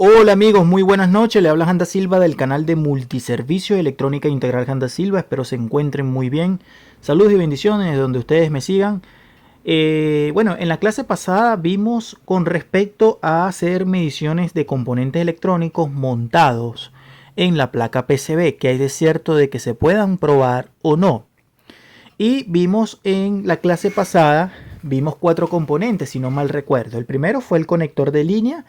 Hola amigos, muy buenas noches. Le habla Janda Silva del canal de Multiservicio Electrónica Integral Janda Silva. Espero se encuentren muy bien. Saludos y bendiciones de donde ustedes me sigan. Bueno, en la clase pasada vimos con respecto a hacer mediciones de componentes electrónicos montados en la placa PCB, que hay de cierto de que se puedan probar o no. Y vimos en la clase pasada, vimos 4 componentes, si no mal recuerdo. El primero fue el conector de línea.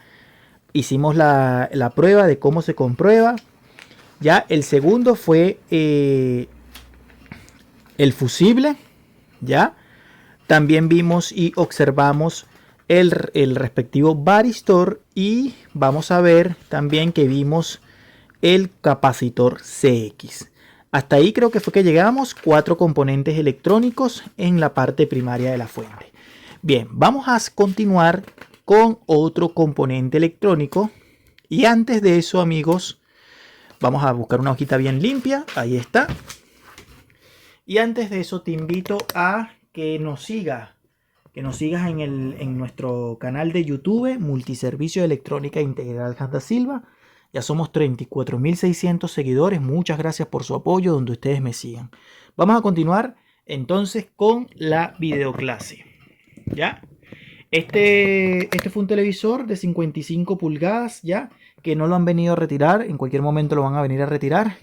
Hicimos la prueba de cómo se comprueba. Ya el segundo fue el fusible. Ya también vimos y observamos el respectivo varistor. Y vamos a ver también que vimos el capacitor CX. Hasta ahí creo que fue que llegamos. 4 componentes electrónicos en la parte primaria de la fuente. Bien, vamos a continuar con otro componente electrónico. Y antes de eso, amigos, vamos a buscar una hojita bien limpia. Ahí está. Y antes de eso te invito a que nos sigas. Que nos sigas en nuestro canal de YouTube, Multiservicio de Electrónica Integral Janda Silva. Ya somos 34.600 seguidores. Muchas gracias por su apoyo donde ustedes me sigan. Vamos a continuar entonces con la videoclase. ¿Ya? Este fue un televisor de 55 pulgadas, ya, que no lo han venido a retirar. En cualquier momento lo van a venir a retirar.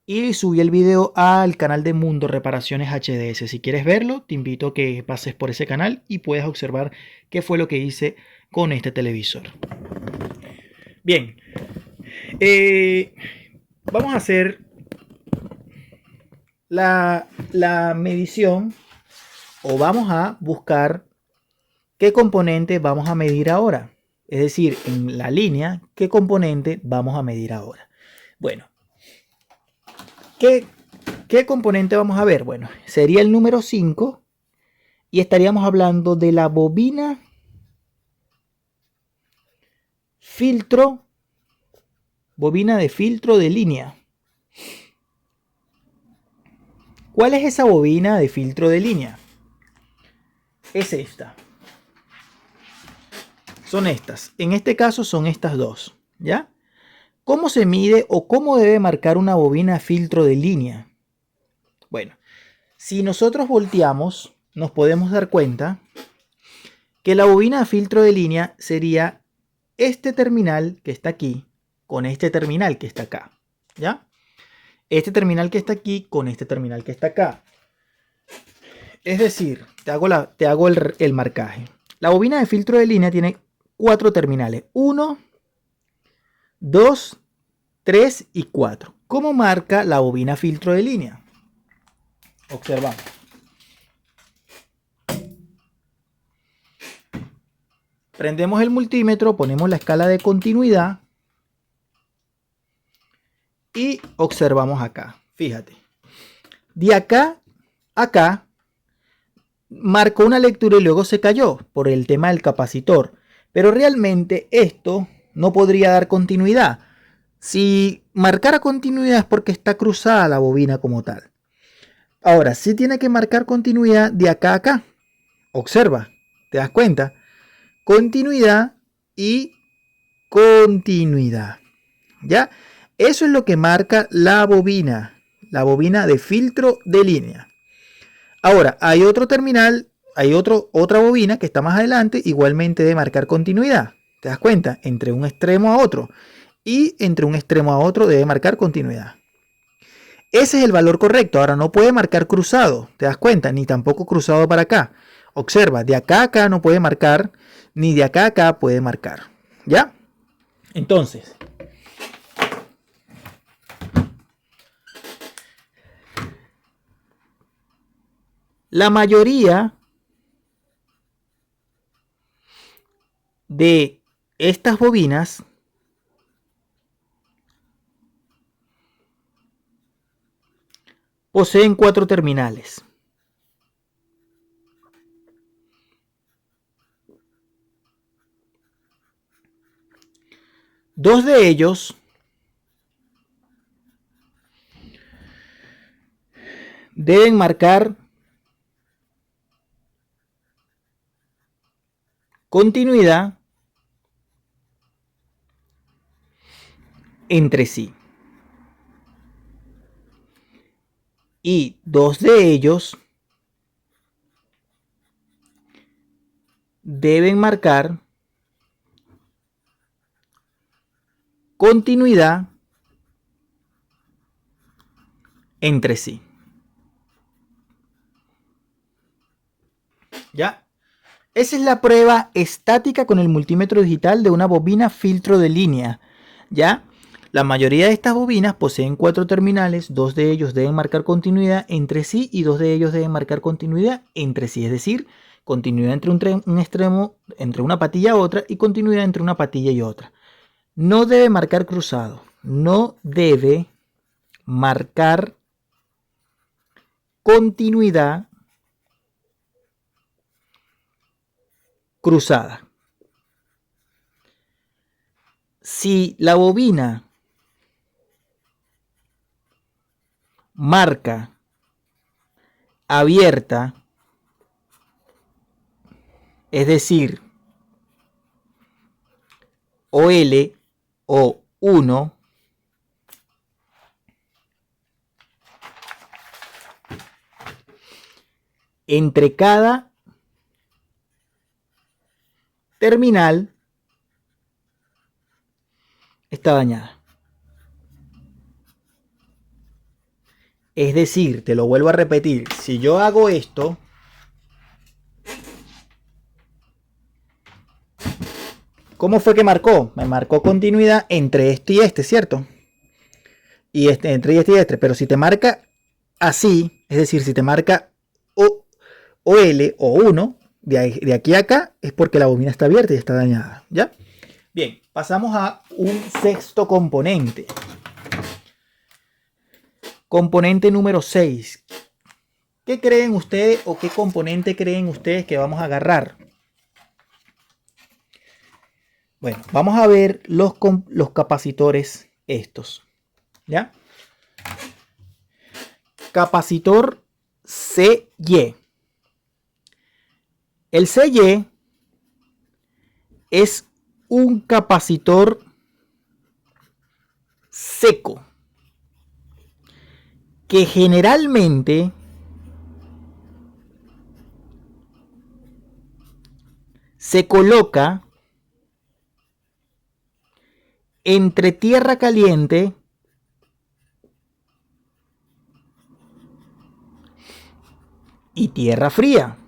Y subí el video al canal de Mundo Reparaciones HDS. Si quieres verlo, te invito a que pases por ese canal y puedas observar qué fue lo que hice con este televisor. Bien, vamos a hacer la medición, o vamos a buscar qué componente vamos a medir ahora. Es decir, en la línea, qué componente vamos a medir ahora. Bueno, ¿qué componente vamos a ver? Bueno, sería el número 5 y estaríamos hablando de la bobina bobina de filtro de línea. ¿Cuál es esa bobina de filtro de línea? Es esta. Son estas. En este caso son estas dos, ¿ya? ¿Cómo se mide o cómo debe marcar una bobina filtro de línea? Bueno, si nosotros volteamos, nos podemos dar cuenta que la bobina de filtro de línea sería este terminal que está aquí con este terminal que está acá, ¿ya? Este terminal que está aquí con este terminal que está acá. Es decir, te hago el marcaje. La bobina de filtro de línea tiene 4 terminales. 1, 2, 3 y 4. ¿Cómo marca la bobina filtro de línea? Observamos. Prendemos el multímetro, ponemos la escala de continuidad y observamos acá. Fíjate. De acá a acá marcó una lectura y luego se cayó por el tema del capacitor. Pero realmente esto no podría dar continuidad. Si marcara continuidad es porque está cruzada la bobina como tal. Ahora, sí tiene que marcar continuidad de acá a acá. Observa, ¿te das cuenta? Continuidad y continuidad. ¿Ya? Eso es lo que marca la bobina de filtro de línea. Ahora, hay otro terminal, otra bobina que está más adelante, igualmente de marcar continuidad. ¿Te das cuenta? Entre un extremo a otro. Y entre un extremo a otro debe marcar continuidad. Ese es el valor correcto. Ahora no puede marcar cruzado, ¿te das cuenta? Ni tampoco cruzado para acá. Observa, de acá a acá no puede marcar, ni de acá a acá puede marcar. ¿Ya? Entonces, la mayoría de estas bobinas poseen 4 terminales. Dos de ellos deben marcar continuidad entre sí. Y dos de ellos deben marcar continuidad entre sí. ¿Ya? Esa es la prueba estática con el multímetro digital de una bobina filtro de línea. ¿Ya? La mayoría de estas bobinas poseen 4 terminales, 2 de ellos deben marcar continuidad entre sí y 2 de ellos deben marcar continuidad entre sí, es decir, continuidad entre un extremo, entre una patilla y otra, y continuidad entre una patilla y otra. No debe marcar cruzado, no debe marcar continuidad cruzada. Si la bobina marca abierta, es decir, OL o 1, entre cada terminal está dañada. Es decir, te lo vuelvo a repetir, si yo hago esto, ¿cómo fue que marcó? Me marcó continuidad entre este y este, ¿cierto? Y entre este y este, pero si te marca así, es decir, si te marca OL o 1, de aquí a acá, es porque la bobina está abierta y está dañada, ¿ya? Bien, pasamos a un sexto componente. Componente número 6. ¿Qué creen ustedes o qué componente creen ustedes que vamos a agarrar? Bueno, vamos a ver los capacitores estos, ¿ya? Capacitor CY. El CY es un capacitor seco que generalmente se coloca entre tierra caliente y tierra fría.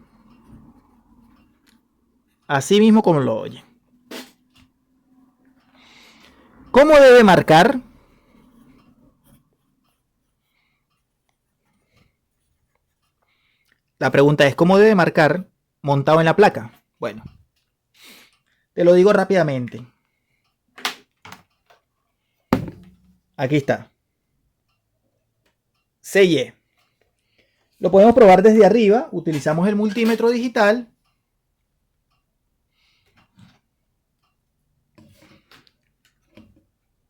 Así mismo como lo oye. ¿Cómo debe marcar? La pregunta es, ¿cómo debe marcar montado en la placa? Bueno, te lo digo rápidamente. Aquí está. CY. Lo podemos probar desde arriba. Utilizamos el multímetro digital.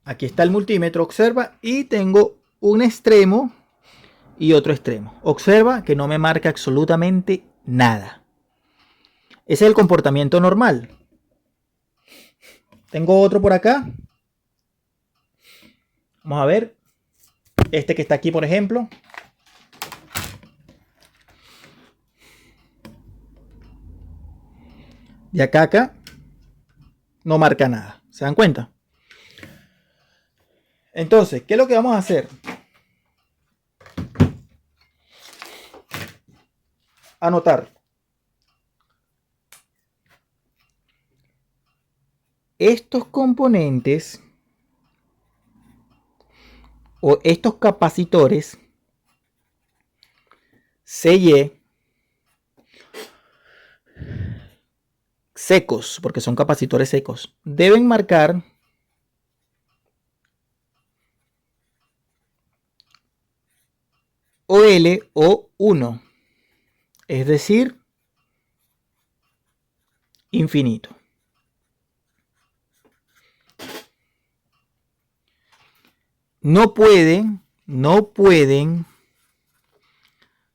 Aquí está el multímetro, observa, y tengo un extremo y otro extremo. Observa que no me marca absolutamente nada. Ese es el comportamiento normal. Tengo otro por acá. Vamos a ver. Este que está aquí, por ejemplo. De acá a acá no marca nada. ¿Se dan cuenta? Entonces, ¿qué es lo que vamos a hacer? Anotar. Estos componentes o estos capacitores CY secos, porque son capacitores secos, deben marcar OL o 1, es decir, infinito. No pueden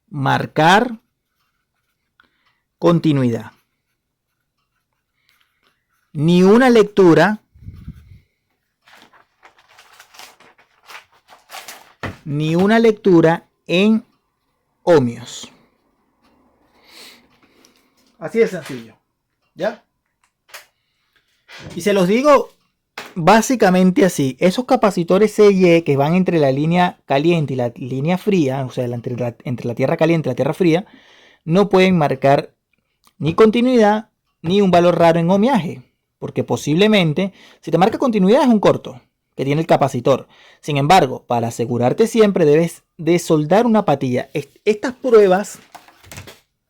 marcar continuidad. Ni una lectura ni una lectura en ohmios. Así de sencillo, ¿ya? Y se los digo básicamente así. Esos capacitores CY que van entre la línea caliente y la línea fría, o sea, entre la tierra caliente y la tierra fría, no pueden marcar ni continuidad ni un valor raro en ohmiaje. Porque posiblemente, si te marca continuidad, es un corto que tiene el capacitor. Sin embargo, para asegurarte siempre debes de soldar una patilla. Estas pruebas,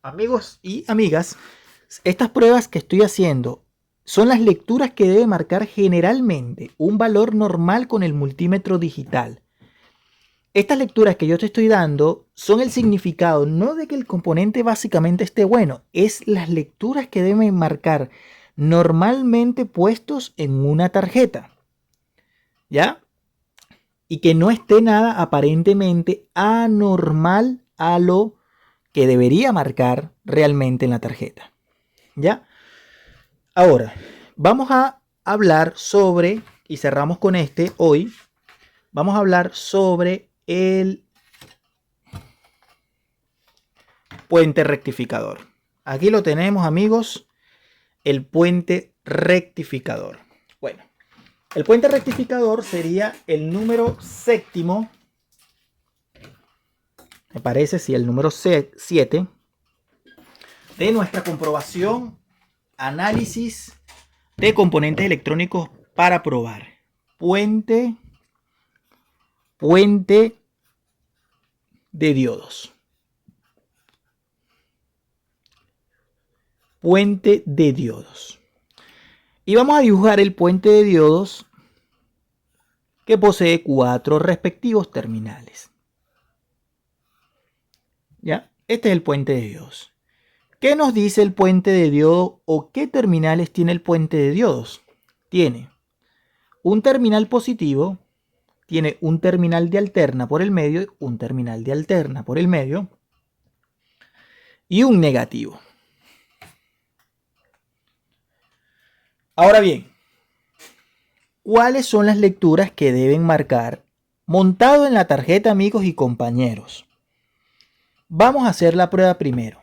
amigos y amigas, estas pruebas que estoy haciendo son las lecturas que debe marcar generalmente un valor normal con el multímetro digital. Estas lecturas que yo te estoy dando son el significado, no de que el componente básicamente esté bueno, es las lecturas que deben marcar normalmente puestos en una tarjeta. ¿Ya? Y que no esté nada aparentemente anormal a lo que debería marcar realmente en la tarjeta. ¿Ya? Ahora, vamos a hablar sobre, y cerramos con este hoy, vamos a hablar sobre el puente rectificador. Aquí lo tenemos, amigos, el puente rectificador. Bueno, el puente rectificador sería el número séptimo, me parece, si el número 7 de nuestra comprobación, análisis de componentes electrónicos para probar. Puente de diodos. Puente de diodos. Y vamos a dibujar el puente de diodos que posee 4 respectivos terminales. ¿Ya? Este es el puente de diodos. ¿Qué nos dice el puente de diodo o qué terminales tiene el puente de diodos? Tiene un terminal positivo, tiene un terminal de alterna por el medio, un terminal de alterna por el medio y un negativo. Ahora bien, ¿cuáles son las lecturas que deben marcar montado en la tarjeta, amigos y compañeros? Vamos a hacer la prueba primero.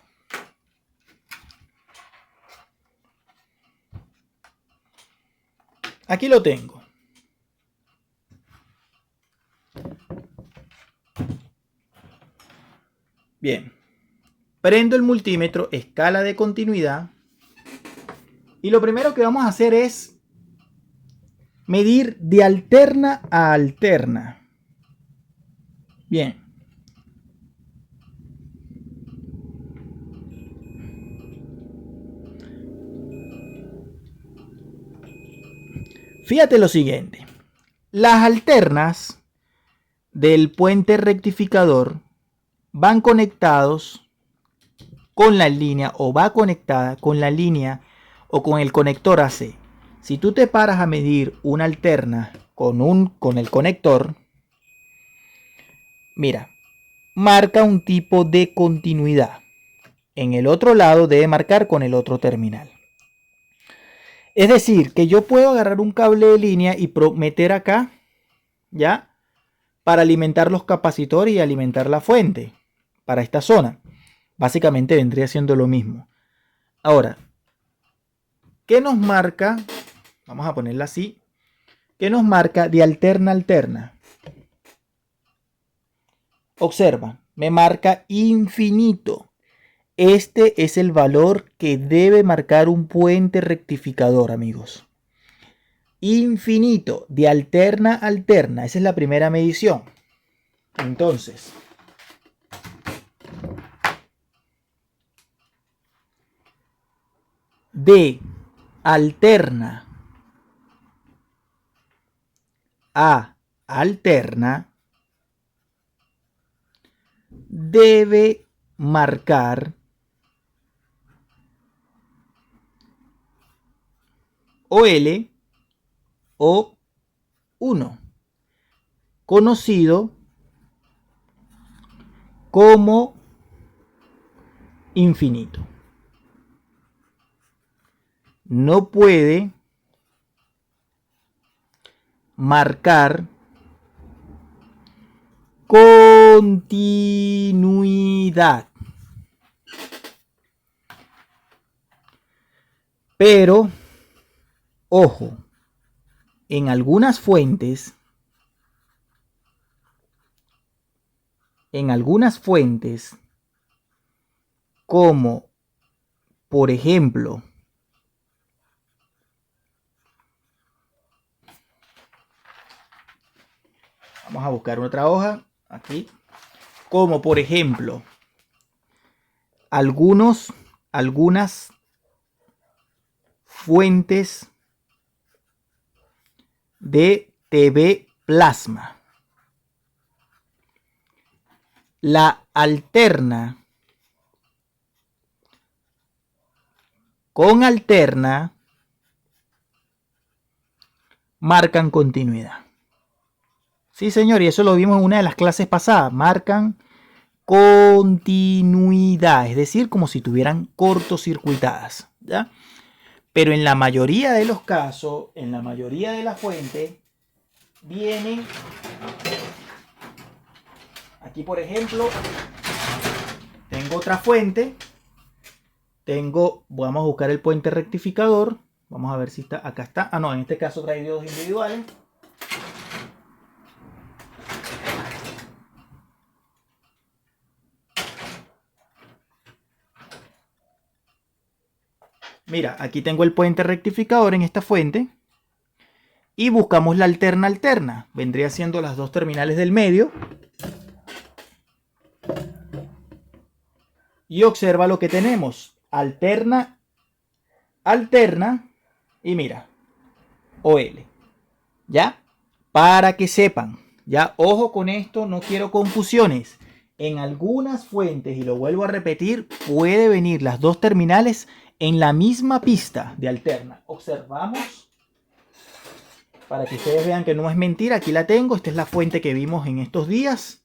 Aquí lo tengo. Bien. Prendo el multímetro, escala de continuidad. Y lo primero que vamos a hacer es medir de alterna a alterna. Bien. Fíjate lo siguiente. Las alternas del puente rectificador van conectados con la línea o va conectada con la línea o con el conector AC. Si tú te paras a medir una alterna con el conector, mira, marca un tipo de continuidad. En el otro lado debe marcar con el otro terminal. Es decir, que yo puedo agarrar un cable de línea y meter acá, ¿ya? Para alimentar los capacitores y alimentar la fuente para esta zona. Básicamente vendría siendo lo mismo. Ahora, ¿qué nos marca? Vamos a ponerla así. ¿Qué nos marca de alterna a alterna? Observa, me marca infinito. Este es el valor que debe marcar un puente rectificador, amigos. Infinito, de alterna a alterna. Esa es la primera medición. Entonces, de alterna a alterna debe marcar OL o 1, conocido como infinito. No puede marcar continuidad. Pero, ojo, en algunas fuentes, como por ejemplo, vamos a buscar otra hoja aquí, como por ejemplo, algunas fuentes de TV plasma. La alterna con alterna marcan continuidad. Sí, señor, y eso lo vimos en una de las clases pasadas. Marcan continuidad, es decir, como si tuvieran cortocircuitadas, ¿ya? Pero en la mayoría de los casos, en la mayoría de las fuentes, vienen aquí, por ejemplo, tengo otra fuente, vamos a buscar el puente rectificador, vamos a ver si está, acá está, no, en este caso trae diodos individuales. Mira, aquí tengo el puente rectificador en esta fuente. Y buscamos la alterna. Vendría siendo las dos terminales del medio. Y observa lo que tenemos. Alterna. Y mira. OL. ¿Ya? Para que sepan. Ya, ojo con esto, no quiero confusiones. En algunas fuentes, y lo vuelvo a repetir, puede venir las dos terminales en la misma pista de alterna. Observamos, para que ustedes vean que no es mentira. Aquí la tengo, esta es la fuente que vimos en estos días.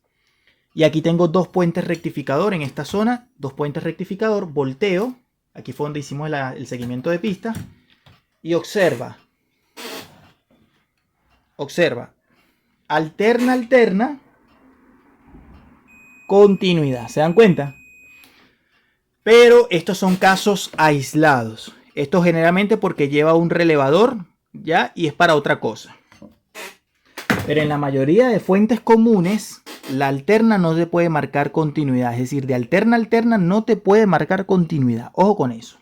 Y aquí tengo dos puentes rectificador en esta zona, dos puentes rectificador, volteo. Aquí fue donde hicimos el seguimiento de pista. Y observa. Alterna. Continuidad. ¿Se dan cuenta? Pero estos son casos aislados. Esto generalmente porque lleva un relevador, ¿ya? Y es para otra cosa. Pero en la mayoría de fuentes comunes, la alterna no se puede marcar continuidad. Es decir, de alterna a alterna no te puede marcar continuidad. Ojo con eso.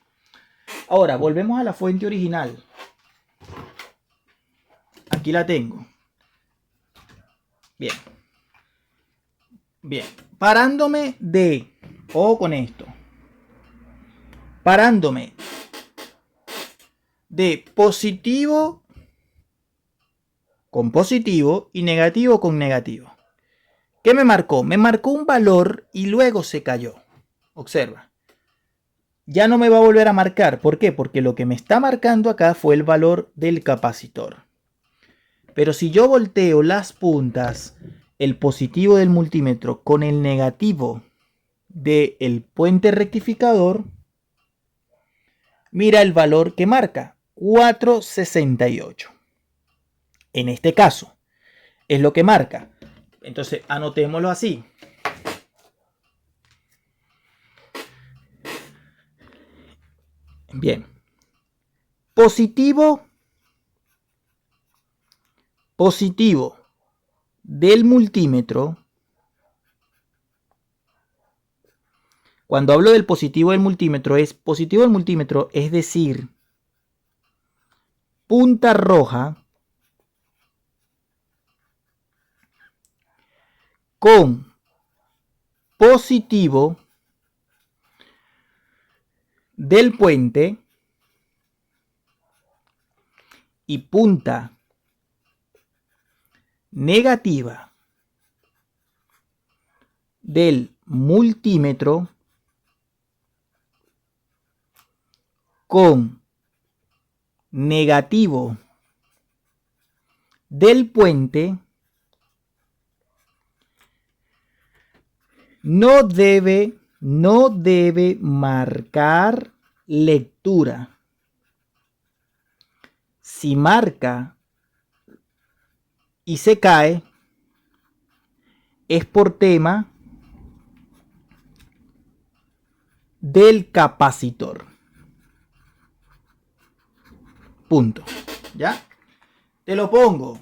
Ahora, volvemos a la fuente original. Aquí la tengo. Bien. Bien. Parándome de... Ojo con esto. Parándome de positivo con positivo y negativo con negativo. ¿Qué me marcó? Me marcó un valor y luego se cayó. Observa. Ya no me va a volver a marcar. ¿Por qué? Porque lo que me está marcando acá fue el valor del capacitor. Pero si yo volteo las puntas, el positivo del multímetro con el negativo del puente rectificador, mira el valor que marca, 468. En este caso, es lo que marca. Entonces, anotémoslo así. Bien. Positivo del multímetro. Cuando hablo del positivo del multímetro, es decir, punta roja con positivo del puente y punta negativa del multímetro con negativo del puente no debe marcar lectura. Si marca y se cae, es por tema del capacitor. Punto. ¿Ya? Te lo pongo.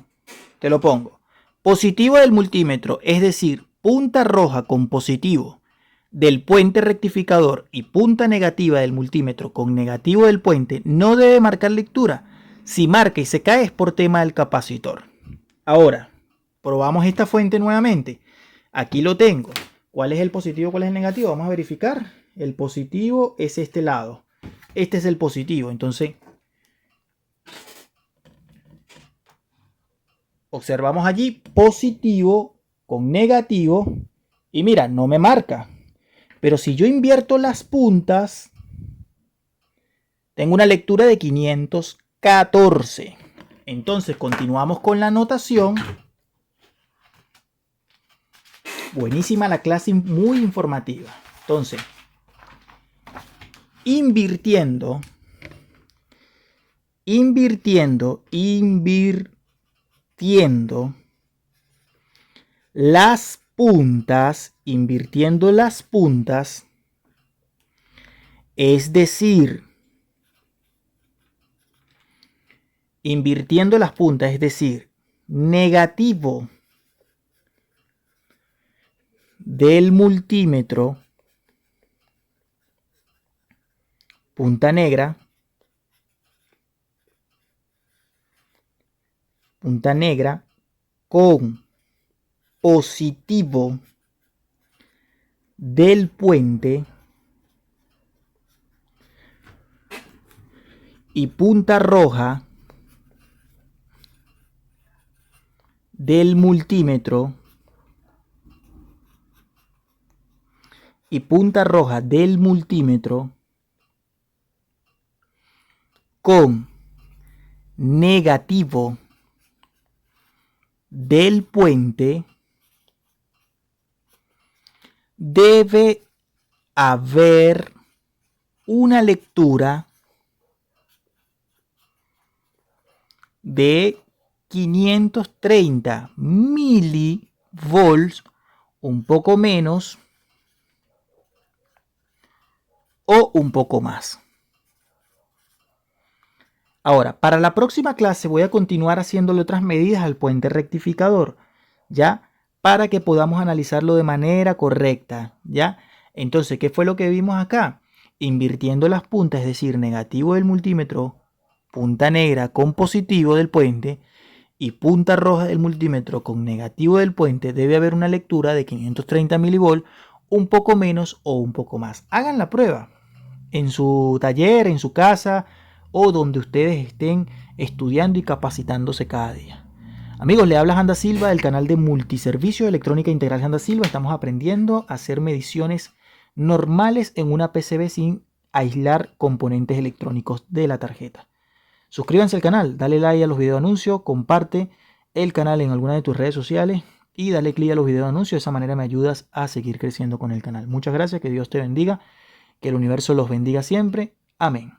Positivo del multímetro, es decir, punta roja con positivo del puente rectificador y punta negativa del multímetro con negativo del puente, no debe marcar lectura. Si marca y se cae es por tema del capacitor. Ahora, probamos esta fuente nuevamente. Aquí lo tengo. ¿Cuál es el positivo? ¿Cuál es el negativo? Vamos a verificar. El positivo es este lado. Este es el positivo. Entonces, observamos allí positivo con negativo. Y mira, no me marca. Pero si yo invierto las puntas, tengo una lectura de 514. Entonces, continuamos con la notación. Buenísima la clase, muy informativa. Entonces, invirtiendo las puntas, es decir, negativo del multímetro, punta negra, con positivo del puente y punta roja del multímetro con negativo del puente, debe haber una lectura de 530 milivolts, un poco menos o un poco más. Ahora, para la próxima clase voy a continuar haciéndole otras medidas al puente rectificador, ¿ya? Para que podamos analizarlo de manera correcta, ¿ya? Entonces, ¿qué fue lo que vimos acá? Invirtiendo las puntas, es decir, negativo del multímetro, punta negra con positivo del puente y punta roja del multímetro con negativo del puente, debe haber una lectura de 530 milivolts, un poco menos o un poco más. Hagan la prueba en su taller, en su casa o donde ustedes estén estudiando y capacitándose cada día. Amigos, le habla Janda Silva del canal de Multiservicio de Electrónica Integral Janda Silva. Estamos aprendiendo a hacer mediciones normales en una PCB sin aislar componentes electrónicos de la tarjeta. Suscríbanse al canal, dale like a los videos anuncios, comparte el canal en alguna de tus redes sociales y dale clic a los videos anuncios. De esa manera me ayudas a seguir creciendo con el canal. Muchas gracias, que Dios te bendiga, que el universo los bendiga siempre. Amén.